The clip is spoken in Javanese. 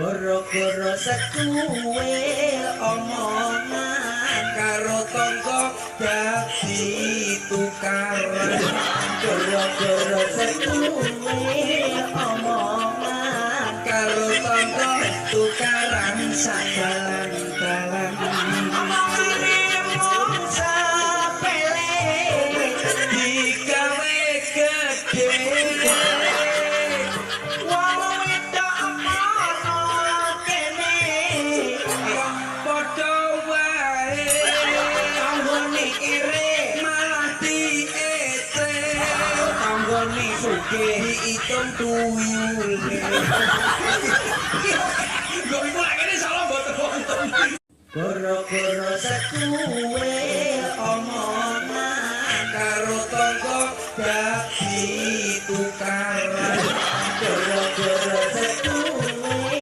Gara-gara sekuwe omongan karo tangga dadi tukaran. Gara-gara sekuwe omongan karo tangga tukaran sadalan-dalan. Omongane mung sepele digawe gedhe. Dihitung tuyul. Gak bisa lagi nih salah buat teman-teman. Gara-gara sekuwe